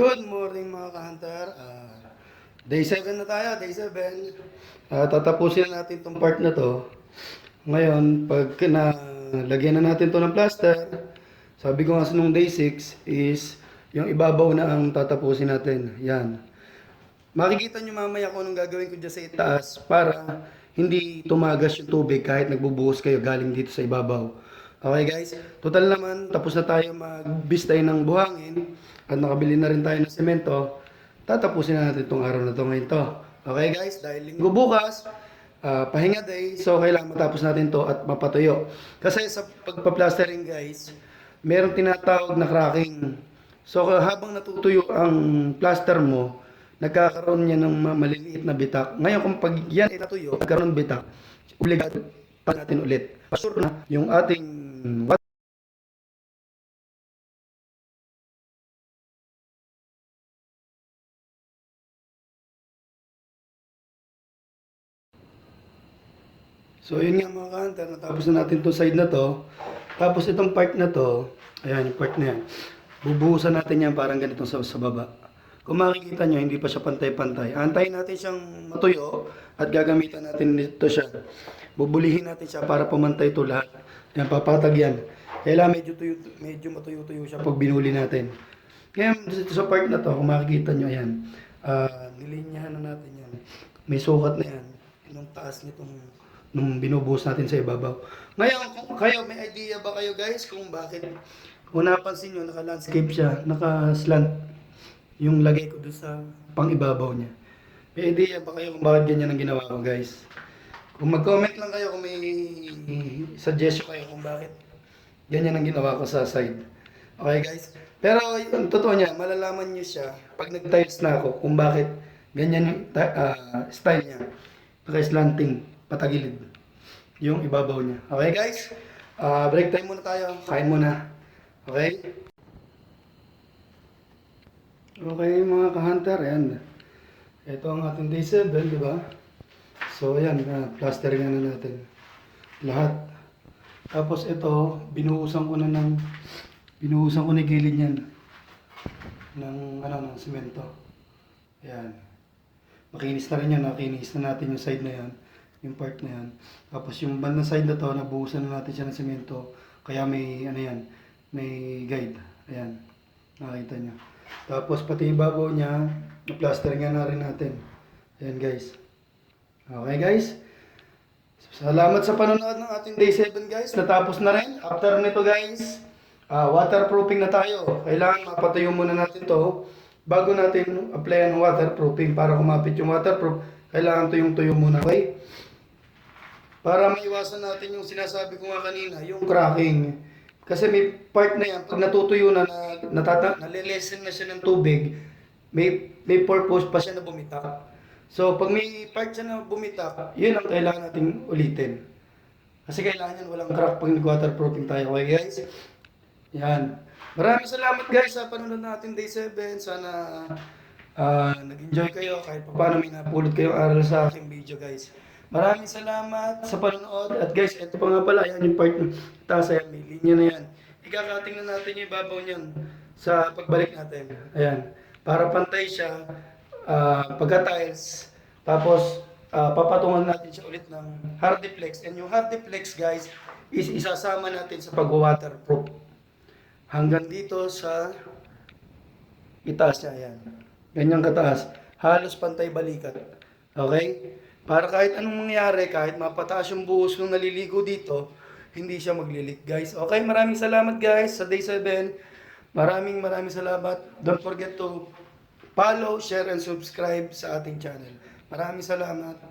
Good morning mga ka-hunter. Day 7 na tayo, day 7. Tatapusin na natin itong part na to. Ngayon, pag lagyan na natin to ng plaster, sabi ko nga sa nung day 6 is yung ibabaw na ang tatapusin natin. Yan. Makikita nyo mamaya kung anong gagawin ko dyan sa itaas para hindi tumagas yung tubig kahit nagbubuhos kayo galing dito sa ibabaw. Okay guys, total naman tapos na tayo magbistay ng buhangin at nakabili na rin tayo ng semento. Tatapusin na natin itong araw na to ngayon to. Okay guys, dahil linggo bukas, pahinga day, so kailangan matapos natin to at mapatuyo. Kasi sa pagpa-plastering guys, merong tinatawag na cracking. So habang natutuyo ang plaster mo, nagkakaroon niya ng maliliit na bitak. Ngayon kung pag yan ay natuyo, nagkaroon ng bitak, obligado pa natin ulit. Pasure na yung ating So yun nga mga ka-hunter, natapos na natin itong side na to. Tapos itong part na to, ayan yung part na yan. Bubuhusan natin yan parang ganito sa baba. Kung makikita nyo, hindi pa siya pantay-pantay. Antayin natin siyang matuyo at gagamitan natin dito siya. Bubulihin natin siya para pumantay ito lahat. Yan, papatag yan. Kailangan medyo matuyo-tuyo siya pag binuli natin. Kaya dito sa part na to, kung makikita nyo, ayan, nilinyahan na natin yan. May sukat na yan. Yung taas nitong nung binubuhos natin sa ibabaw. Ngayon, kung kayo, may idea ba kayo guys kung bakit? Kung napansin nyo, naka-landscape siya, naka-slant yung lagay ko doon sa pang-ibabaw niya. May idea ba kayo kung bakit ganyan ang ginawa ko guys? Kung mag-comment lang kayo kung may suggestion kayo kung bakit ganyan ang ginawa ko sa side. Okay guys? Pero yung totoo niya, malalaman nyo siya pag nag-tiles na ako kung bakit ganyan yung style niya. Naka-slanting, patagilid yung ibabaw niya. Okay guys? Break time muna tayo. Kain muna. Okay? Okay mga ka-hunter, ayan. Ito ang ating day 7, di ba? So ayan, plastering na natin. Lahat. Tapos ito, binuhusan ko na gilid niyan ng semento. Ayan. Makinis na rin yan, nakinis na natin yung side na yan. Yung part na yan. Tapos yung bandang side na to, nabuhusan na natin siya ng semento. Kaya may, may guide. Ayan. Nakita nyo. Tapos pati yung babaw niya, na-plastering na rin natin. Ayan guys. Okay guys. Salamat sa panonood ng ating day 7 guys. Natapos na rin. After nito guys, waterproofing na tayo. Kailangan mapatuyo muna natin to bago natin apply ang waterproofing. Para kumapit yung waterproof, kailangan tuyong-tuyo muna. Okay? Para maiwasan natin yung sinasabi ko nga kanina, yung cracking. Kasi may part na yan, pag natutuyo na, nalilesen na siya ng tubig, may purpose pa siya na bumitak. So, pag may part siya na bumitak, yun ang kailangan nating ulitin. Kasi kailangan yan, walang crack pag nag-waterproofing tayo. Okay guys? Yan. Maraming salamat guys sa panonood natin day 7. Sana nag-enjoy kayo kahit paano may napulot kayong aral sa aking video guys. Maraming salamat sa panonood. At guys, ito pa nga pala, yan yung part ng taas, ayan, may linya na yan. Ikakating na natin yung ibabaw niyan sa pagbalik natin. Ayan. Para pantay siya, pagka-tiles. Tapos, papatungan natin siya ulit ng Hardiplex. And yung Hardiplex guys, is isasama natin sa pag-waterproof. Hanggang dito sa itaas niya, ayan. Ganyang kataas. Halos pantay balikat. Okay? Para kahit anong mangyari, kahit mapataas yung buhos nung naliligo dito, hindi siya maglilik guys. Okay, maraming salamat guys sa day 7. Maraming salamat. Don't forget to follow, share, and subscribe sa ating channel. Maraming salamat.